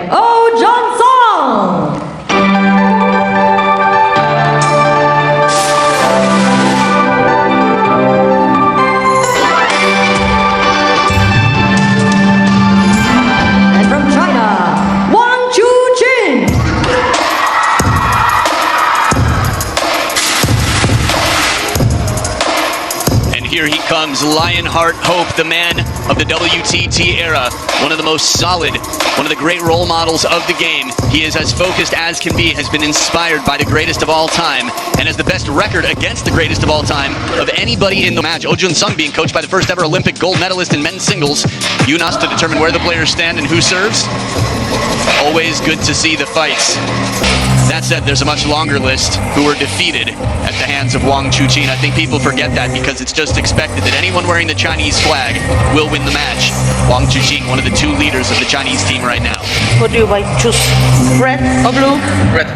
JUNSUNG. Here he comes, Lionheart Hope, the man of the WTT era, one of the most solid, one of the great role models of the game. He is as focused as can be, has been inspired by the greatest of all time, and has the best record against the greatest of all time of anybody in the match. JUNSUNG being coached by the first ever Olympic gold medalist in men's singles, Yunas, to determine where the players stand and who serves. Always good to see the fights. That said, there's a much longer list who were defeated at the hands of WANG CHUQIN. I think people forget that because it's just expected that anyone wearing the Chinese flag will win the match. WANG CHUQIN, one of the two leaders of the Chinese team right now. What do you buy? Choose red or blue? Red.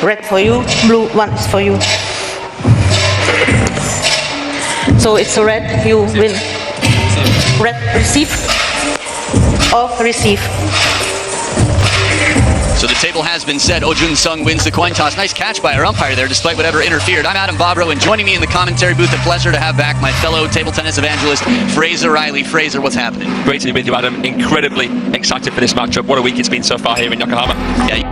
Red for you, blue one is for you. So it's red, you win. Red, receive or receive. So the table has been set. JUNSUNG wins the coin toss. Nice catch by our umpire there, despite whatever interfered. I'm Adam Bobrow, and joining me in the commentary booth, a pleasure to have back my fellow table tennis evangelist, Fraser Riley. Fraser, what's happening? Great to be with you, Adam. Incredibly excited for this matchup. What a week it's been so far here in Yokohama. Yeah.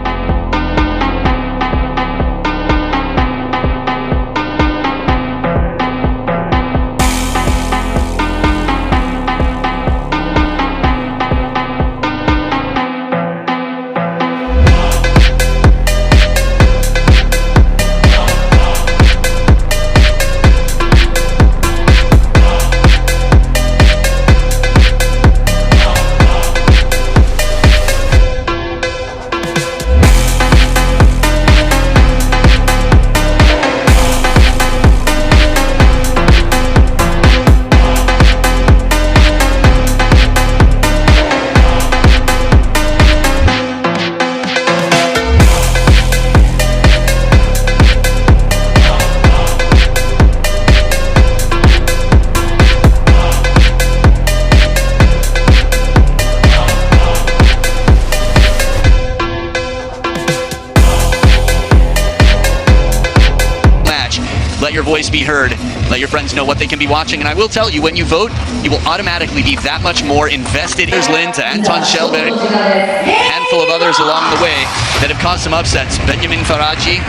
Let your voice be heard. Let your friends know what they can be watching. And I will tell you, when you vote, you will automatically be that much more invested. Here's Lin to Anton Shelberg, a handful of others along the way that have caused some upsets. Benjamin Faraji.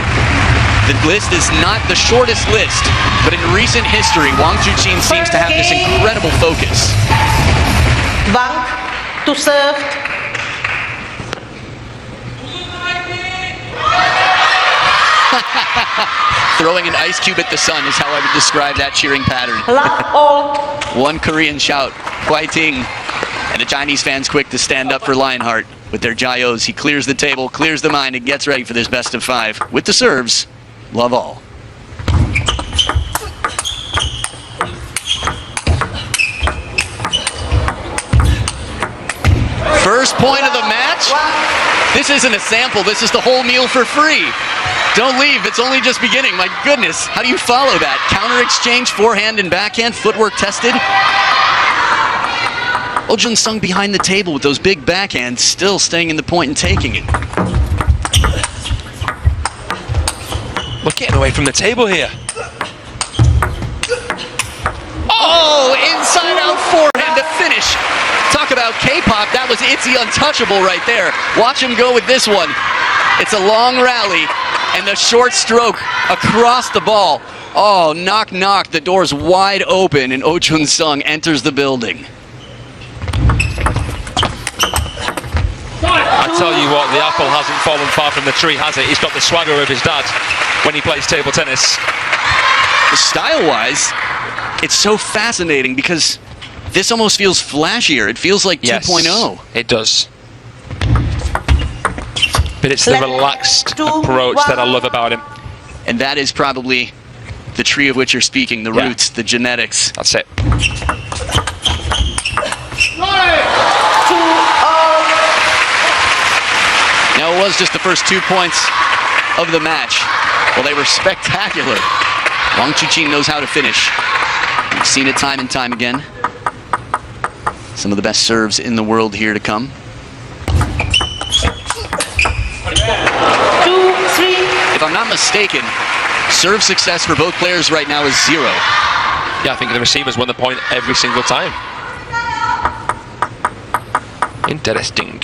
The list is not the shortest list, but in recent history, WANG CHUQIN seems to have this incredible focus. Wang to serve. Throwing an ice cube at the sun is how I would describe that cheering pattern. One Korean shout, Fighting. And the Chinese fans quick to stand up for Lionheart with their Jayos. He clears the table, clears the mind, and gets ready for this best of 5. With the serves, love all. First point of the match. This isn't a sample, this is the whole meal for free. Don't leave, it's only just beginning. My goodness, how do you follow that? Counter exchange, forehand and backhand, footwork tested. JUNSUNG behind the table with those big backhands, still staying in the point and taking it. We're getting away from the table here. Oh, inside out forehand to finish. Talk about K-pop, that was Itzy Untouchable right there. Watch him go with this one. It's a long rally. And the short stroke across the ball. Oh, knock, knock. The door's wide open, and JUNSUNG enters the building. I tell you what, the apple hasn't fallen far from the tree, has it? He's got the swagger of his dad when he plays table tennis. Style-wise, it's so fascinating because this almost feels flashier. It feels like 2.0. It does. But it's the relaxed approach that I love about him. And that is probably the tree of which you're speaking, the roots, the genetics. That's it. Now, it was just the first 2 points of the match. Well, they were spectacular. WANG CHUQIN knows how to finish. We've seen it time and time again. Some of the best serves in the world here to come. mistaken, serve success for both players right now is 0. Yeah, I think the receivers won the point every single time. Interesting.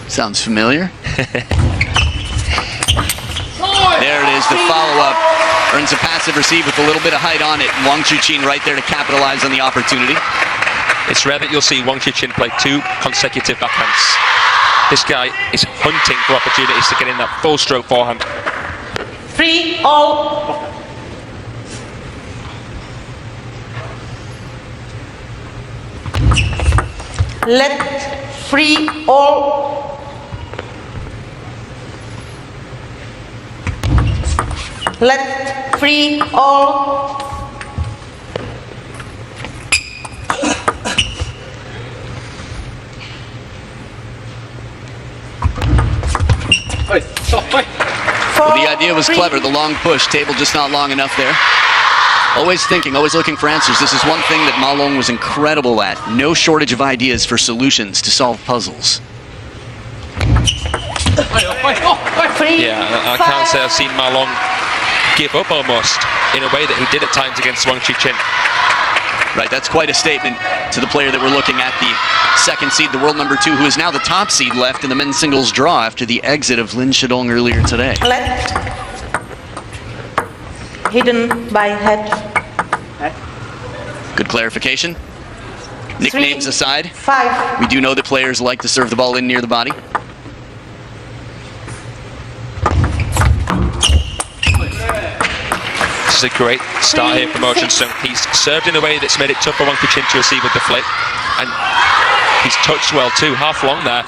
Sounds familiar. There it is, the follow-up. Earns a passive receive with a little bit of height on it. Wang CHUQIN right there to capitalize on the opportunity. It's rare that you'll see Wang CHUQIN play 2 consecutive backhands. This guy is hunting for opportunities to get in that full stroke forehand. 3-all. Let 3-all. Let 3-all. Well, the idea was clever, the long push, table just not long enough there. Always thinking, always looking for answers. This is one thing that Ma Long was incredible at. No shortage of ideas for solutions to solve puzzles. Yeah, I can't say I've seen Ma Long give up almost in a way that he did at times against Wang CHUQIN. Right, that's quite a statement to the player that we're looking at, the second seed, the world number 2, who is now the top seed left in the men's singles draw after the exit of Lin Shidong earlier today. Left. Hidden by head. Good clarification. Nicknames 3, aside, 5. we do know that players like to serve the ball in near the body. This is a great start here from JUNSUNG. He's served in a way that's made it tough for Wang CHUQIN to receive with the flick. And he's touched well too, half long there.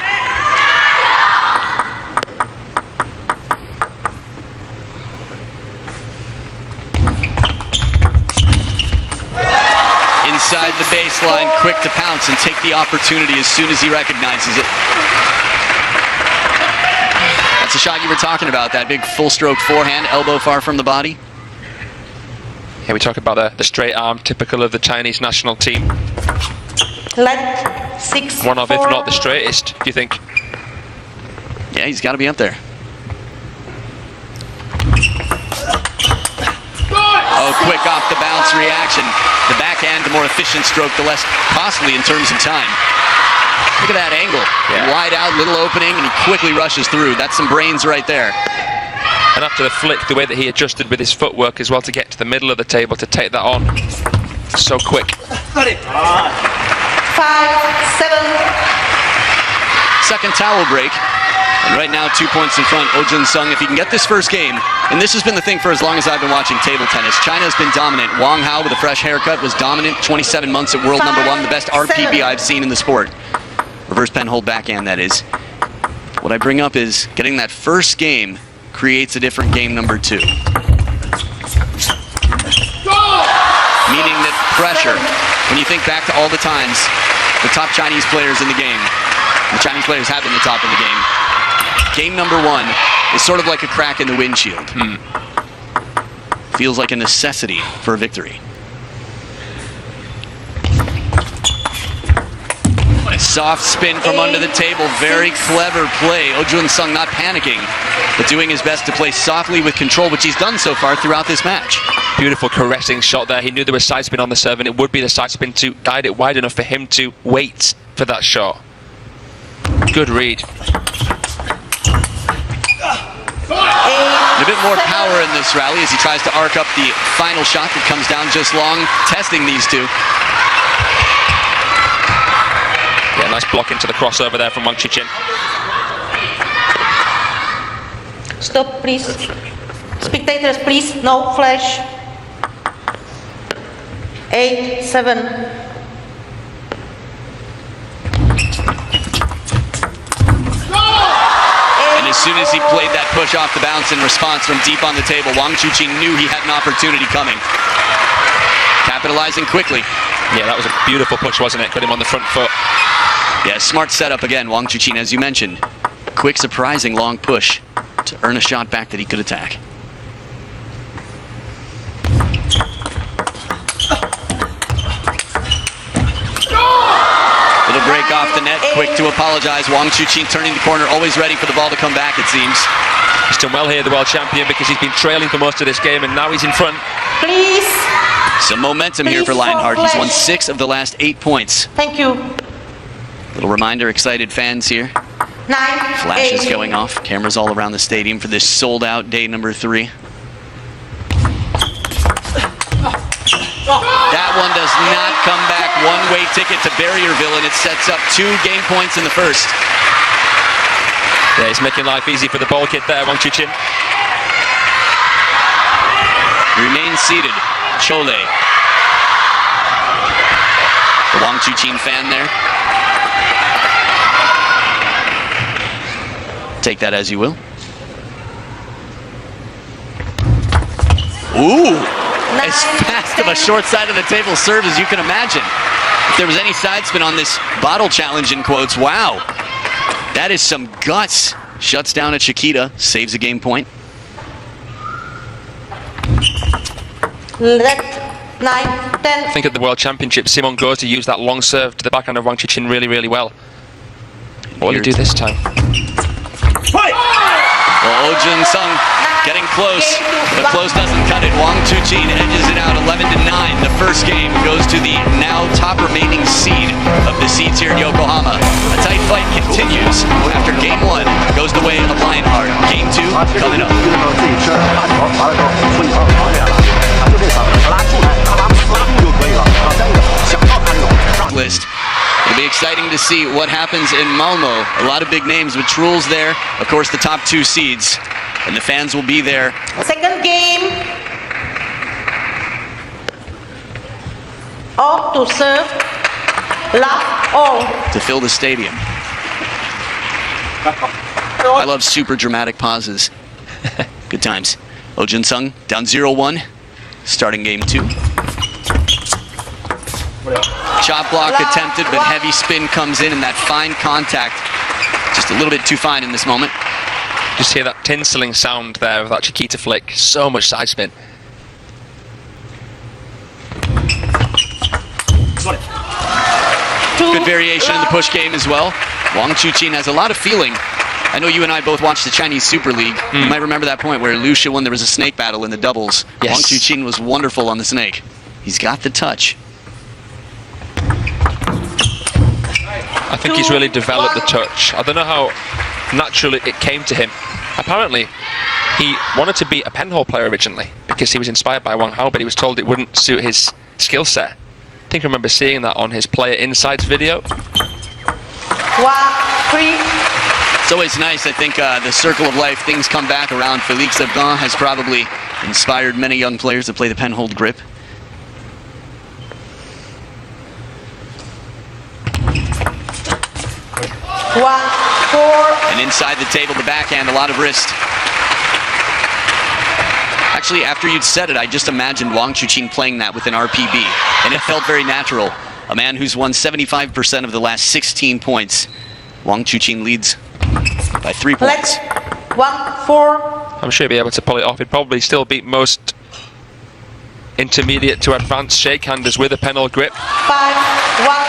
Inside the baseline, quick to pounce and take the opportunity as soon as he recognizes it. That's the shot you were talking about, that big full stroke forehand, elbow far from the body. Yeah, we talk about the straight arm, typical of the Chinese national team. Let 6, One of, 4. if not the straightest, do you think? Yeah, he's got to be up there. Oh, quick off the bounce reaction. The backhand, the more efficient stroke, the less costly in terms of time. Look at that angle. Yeah. Wide out, little opening, and he quickly rushes through. That's some brains right there. And after the flick, the way that he adjusted with his footwork as well to get to the middle of the table to take that on. So quick. 5, 7. Second towel break. And right now, 2 points in front, JUNSUNG. If he can get this first game, and this has been the thing for as long as I've been watching table tennis, China's been dominant. Wang Hao with a fresh haircut was dominant, 27 months at world number 1, the best RPB I've seen in the sport. Reverse pen hold backhand, that is. What I bring up is getting that first game creates a different game number 2. Meaning that pressure, when you think back to all the times the top Chinese players in the game, the Chinese players have been the top in the game, game number 1 is sort of like a crack in the windshield. Feels like a necessity for a victory. A soft spin from under the table, very clever play. JUNSUNG not panicking, but doing his best to play softly with control, which he's done so far throughout this match. Beautiful caressing shot there. He knew there was side spin on the serve, and it would be the side spin to guide it wide enough for him to wait for that shot. Good read. A bit more power in this rally as he tries to arc up the final shot that comes down just long, testing these two. Yeah, nice block into the crossover there from Wang CHUQIN. Stop, please. Spectators, please. No flash. 8, 7. And as soon as he played that push off the bounce in response from deep on the table, Wang CHUQIN knew he had an opportunity coming. Capitalizing quickly. Yeah, that was a beautiful push, wasn't it? Got him on the front foot. Yeah, smart setup again, Wang CHUQIN, as you mentioned. Quick, surprising long push to earn a shot back that he could attack. Little break off the net, quick to apologize. Wang CHUQIN turning the corner, always ready for the ball to come back, it seems. He's done well here, the world champion, because he's been trailing for most of this game, and now he's in front. Please. Some momentum here Please for Lionheart. He's won flash. 6 of the last 8 points. Thank you. Little reminder, excited fans here. 9, Flashes 8. going off. Cameras all around the stadium for this sold-out day number 3. That one does not come back. One-way ticket to Barrierville, and it sets up 2 game points in the first. Yeah, he's making life easy for the ball kid there, WANG CHUQIN. Remains seated. Chole. The WANG CHUQIN fan there. Take that as you will. Ooh! As fast of a short side of the table serve as you can imagine. If there was any side spin on this bottle challenge in quotes, wow. That is some guts. Shuts down a Chiquita, saves a game point. Left, 9, 10. I think at the World Championship, Simon goes to use that long serve to the backhand of WANG CHUQIN really, really well. What will he do this time? Well, JUNSUNG getting close, but close doesn't cut it. WANG CHUQIN edges it out 11-9. The first game goes to the now top remaining seed of the seeds here in Yokohama. A tight fight continues after game 1 goes the way of Lionheart. Game 2 coming up. List. It'll be exciting to see what happens in Malmo. A lot of big names with Truls there. Of course, the top 2 seeds. And the fans will be there. Second game. All to serve. Love all. To fill the stadium. I love super dramatic pauses. Good times. JUNSUNG down 0-1. Starting game 2. Chop block attempted, but heavy spin comes in, and that fine contact. Just a little bit too fine in this moment. Just hear that tinseling sound there of that Chiquita flick. So much side spin. Good variation in the push game as well. WANG CHUQIN has a lot of feeling. I know you and I both watched the Chinese Super League. You might remember that point where Lucia won. There was a snake battle in the doubles. Yes. WANG CHUQIN was wonderful on the snake. He's got the touch. I think he's really developed the touch. I don't know how naturally it came to him. Apparently, he wanted to be a penhole player originally because he was inspired by Wang Hao, but he was told it wouldn't suit his skill set. I think I remember seeing that on his Player Insights video. 1, 3. It's always nice. I think the circle of life, things come back around. Felix Abgan has probably inspired many young players to play the penhold grip. One, 4. And inside the table, the backhand, a lot of wrist. Actually, after you'd said it, I just imagined WANG CHUQIN playing that with an RPB, and it felt very natural. A man who's won 75% of the last 16 points. WANG CHUQIN leads by 3 points. Left, 1, 4. I'm sure he'll be able to pull it off. He'd probably still beat most intermediate to advanced shakehanders with a penhole grip. 5, 1.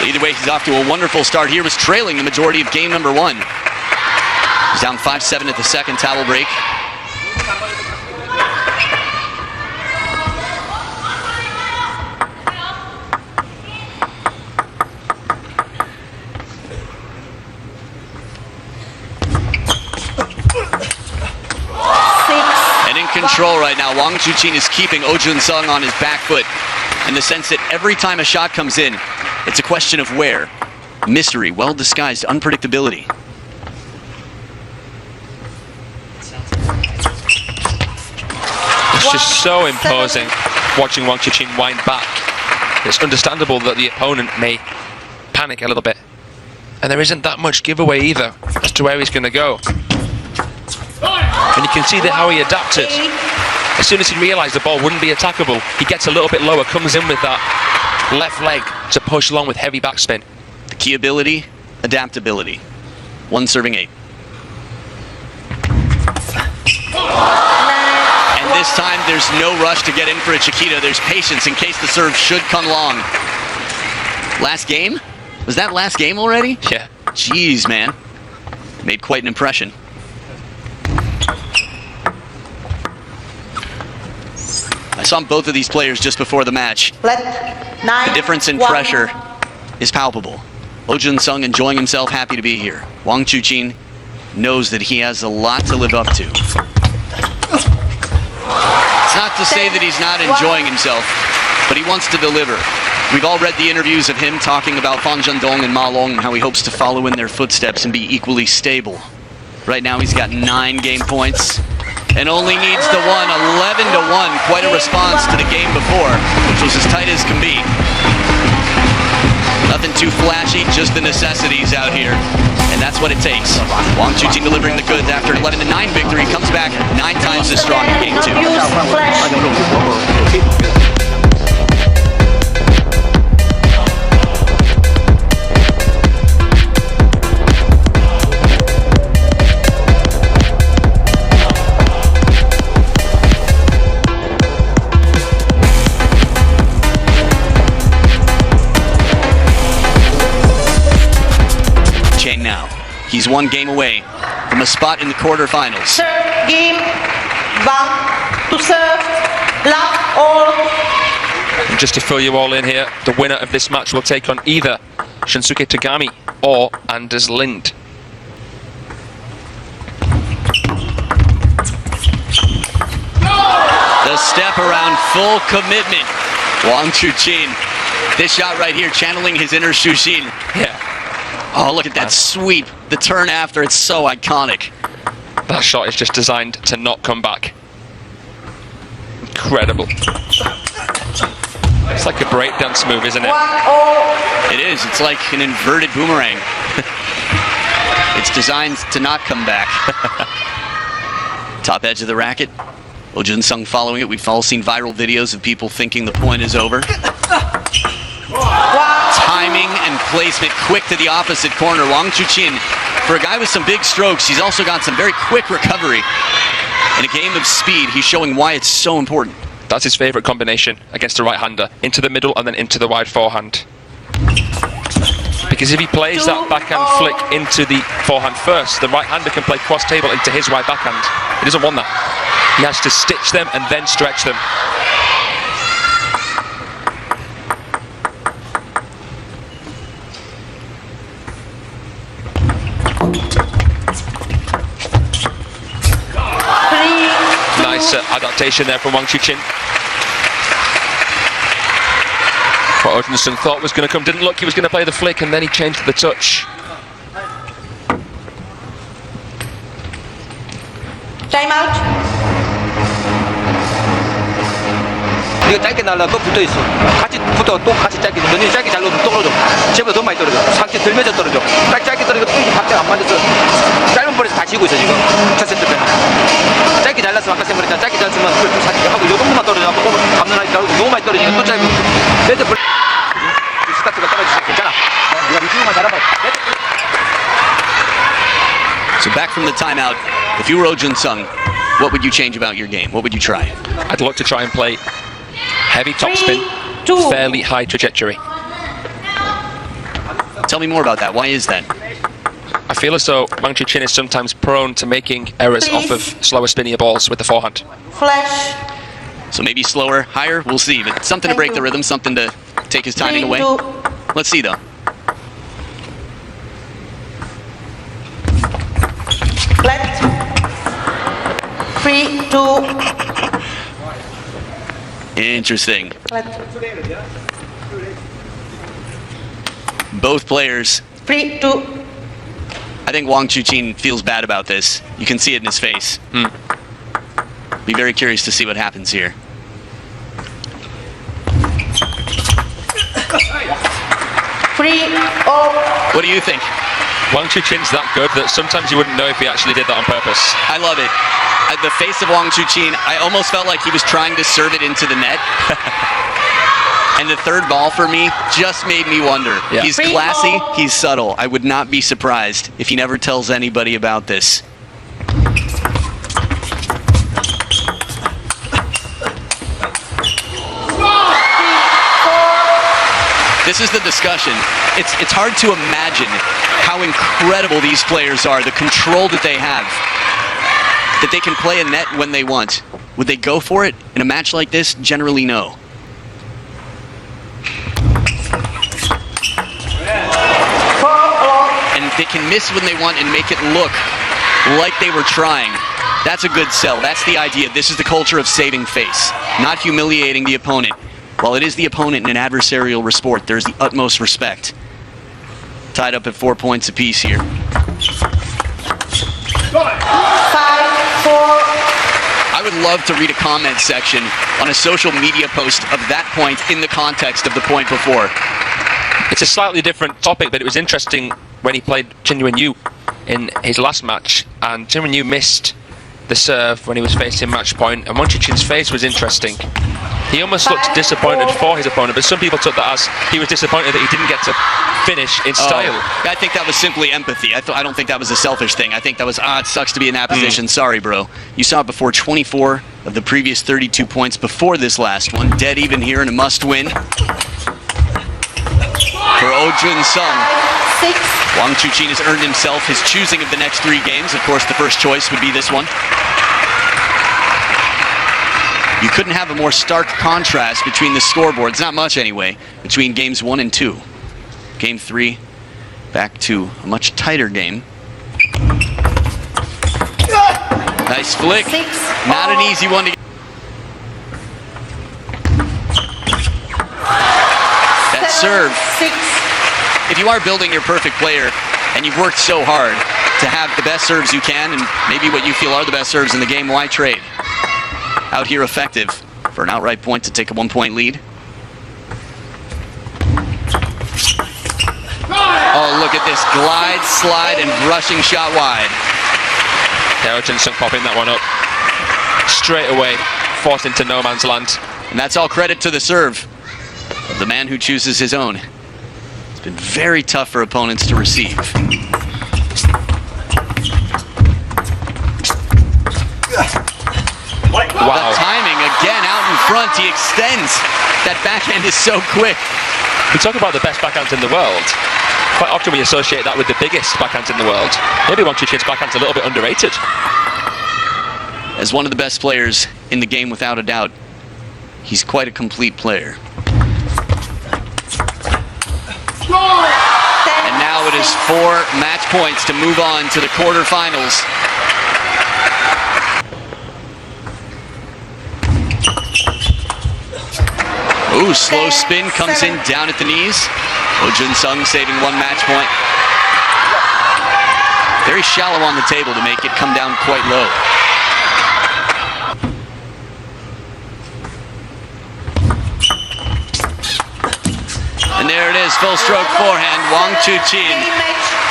Either way, he's off to a wonderful start. Here was trailing the majority of game number 1. He's down 5-7 at the second towel break. And in control right now, WANG CHUQIN is keeping JUNSUNG on his back foot in the sense that every time a shot comes in, it's a question of where. Mystery, well-disguised unpredictability. It's just so imposing watching WANG CHUQIN wind back. It's understandable that the opponent may panic a little bit. And there isn't that much giveaway either as to where he's going to go. And you can see how he adapted. As soon as he realised the ball wouldn't be attackable, he gets a little bit lower, comes in with that left leg to push along with heavy backspin. The key ability, adaptability. 1 serving 8. And this time there's no rush to get in for a Chiquita. There's patience in case the serve should come long. Last game? Was that last game already? Yeah. Jeez, man. Made quite an impression. I saw both of these players just before the match. Let 9. The difference in pressure is palpable. JUNSUNG enjoying himself, happy to be here. WANG CHUQIN knows that he has a lot to live up to. It's not to say that he's not enjoying himself, but he wants to deliver. We've all read the interviews of him talking about Fanjandong and Ma Long and how he hopes to follow in their footsteps and be equally stable. Right now he's got 9 game points and only needs the one, 11-1. Quite a response to the game before, which was as tight as can be. Nothing too flashy, just the necessities out here. And that's what it takes. WANG CHUQIN delivering the goods after an 11-9 victory, comes back 9 times as strong in game 2. Now. He's 1 game away from a spot in the quarterfinals. Serve game 1 to serve love all. And just to fill you all in here, the winner of this match will take on either Shunsuke Tagami or Anders Lind. The step around, full commitment. WANG CHUQIN. This shot right here, channeling his inner Shushin. Yeah. Oh, look at that sweep. The turn after, it's so iconic. That shot is just designed to not come back. Incredible. It's like a breakdance move, isn't it? It is. It's like an inverted boomerang. It's designed to not come back. Top edge of the racket. JUNSUNG following it. We've all seen viral videos of people thinking the point is over. Timing and placement quick to the opposite corner. WANG CHUQIN, for a guy with some big strokes, he's also got some very quick recovery. In a game of speed, he's showing why it's so important. That's his favorite combination against a right-hander. Into the middle and then into the wide forehand. Because if he plays that backhand flick into the forehand first, the right-hander can play cross-table into his wide backhand. He doesn't want that. He has to stitch them and then stretch them. Nice adaptation there from WANG CHUQIN. What JUNSUNG thought was going to come didn't look. He was going to play the flick and then he changed the touch. Time out. 네가 짧게 날라고 붙어 있어. 같이 붙어 또 같이 짧게. 너네 짧게 잘 놓으면 떨어져. 제보다 더 많이 떨어져. 상체 들면서 떨어져. 딱 짧게 떨어져. 이 박자가 안 맞아서 짧은 볼에서 다 지고 있어 지금. 첫 세트 때. 짧게 잘랐으면 아까 생각했잖아. 짧게 잘랐으면 그걸 또 사진 하고 요 정도만 떨어져. 또 감는하니까 너무 많이 떨어지니까 또 짧고. 세트 볼 스타트가 떨어지니까 괜찮아. 네가 리듬만 잘하면. So back from the timeout, if you were JUNSUNG, what would you change about your game? What would you try? I'd look to try and play heavy topspin, fairly high trajectory. Tell me more about that. Why is that? I feel as though WANG CHUQIN is sometimes prone to making errors off of slower, spinnier balls with the forehand. Flash. So maybe slower, higher, we'll see. But something to break the rhythm, something to take his timing away. Let's see though. Left. 3, 2. Interesting. Left. Both players. 3, 2. I think WANG CHUQIN feels bad about this. You can see it in his face. Be very curious to see what happens here. What do you think? WANG CHUQIN's that good that sometimes you wouldn't know if he actually did that on purpose. I love it. The face of WANG CHUQIN, I almost felt like he was trying to serve it into the net. And the third ball for me just made me wonder. Yeah. He's classy, he's subtle. I would not be surprised if he never tells anybody about this. This is the discussion. It's hard to imagine how incredible these players are, the control that they have, that they can play a net when they want. Would they go for it in a match like this? Generally, no. And they can miss when they want and make it look like they were trying. That's a good sell. That's the idea. This is the culture of saving face, not humiliating the opponent. While it is the opponent in an adversarial sport, there's the utmost respect. Tied up at 4 points apiece here. 5, 4. I would love to read a comment section on a social media post of that point in the context of the point before. It's a slightly different topic, but it was interesting when he played Jinwon Yu in his last match, and Jinwon Yu missed the serve when he was facing match point, and Wang Chuqin's face was interesting. He almost looked disappointed for his opponent, but some people took that as he was disappointed that he didn't get to finish in style. I think that was simply empathy. I don't think that was a selfish thing. I think that was, it sucks to be in that position. Sorry, bro. You saw it before. 24 of the previous 32 points before this last one. Dead even here in a must-win for JUNSUNG. 6. Wang Chuqin has earned himself his choosing of the next 3 games. Of course, the first choice would be this one. You couldn't have a more stark contrast between the scoreboards, not much anyway, between games 1 and 2. Game 3, back to a much tighter game. Nice flick. 6. Not an easy one to get. That serve. 6. If you are building your perfect player and you've worked so hard to have the best serves you can and maybe what you feel are the best serves in the game, why trade? Out here effective for an outright point to take a 1-point lead. Oh, look at this glide, slide, and brushing shot wide. Yeah, JUNSUNG popping that one up straight away, forced into no man's land. And that's all credit to the serve of the man who chooses his own. It's been very tough for opponents to receive. Wow. The timing again out in front. He extends. That backhand is so quick. We talk about the best backhands in the world. Quite often we associate that with the biggest backhands in the world. Maybe Wang Chuqin's backhand's a little bit underrated. As one of the best players in the game, without a doubt, he's quite a complete player. And now it is 4 match points to move on to the quarterfinals. Ooh, slow spin comes in down at the knees. JUNSUNG saving 1 match point. Very shallow on the table to make it come down quite low. And there it is, full stroke forehand. Wang Chuqin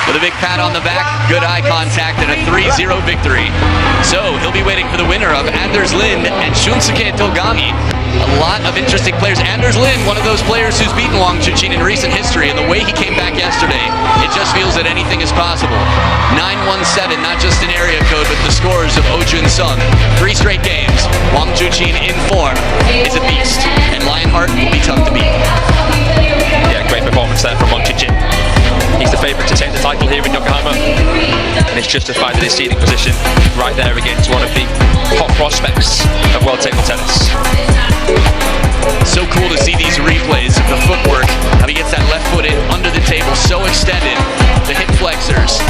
with a big pat on the back, good eye contact, and a 3-0 victory. So he'll be waiting for the winner of Anders Lind and Shunsuke Togami. A lot of interesting players. Anders Lind, one of those players who's beaten Wang Chuqin in recent history, and the way he came back yesterday, it just feels that anything is possible. 9-1-7, not just an area code, but the scores of JUNSUNG. 3 straight games. Wang Chuqin in form is a beast, and Lionheart will be tough to beat. Yeah, great performance there from Wang Chuqin. He's the favourite to take the title here in Yokohama, and it's justified in his seeding position right there against one of the top prospects of world table tennis. So cool to see these replays of the footwork, how he gets that left foot in under the table so extended, the hip flexors.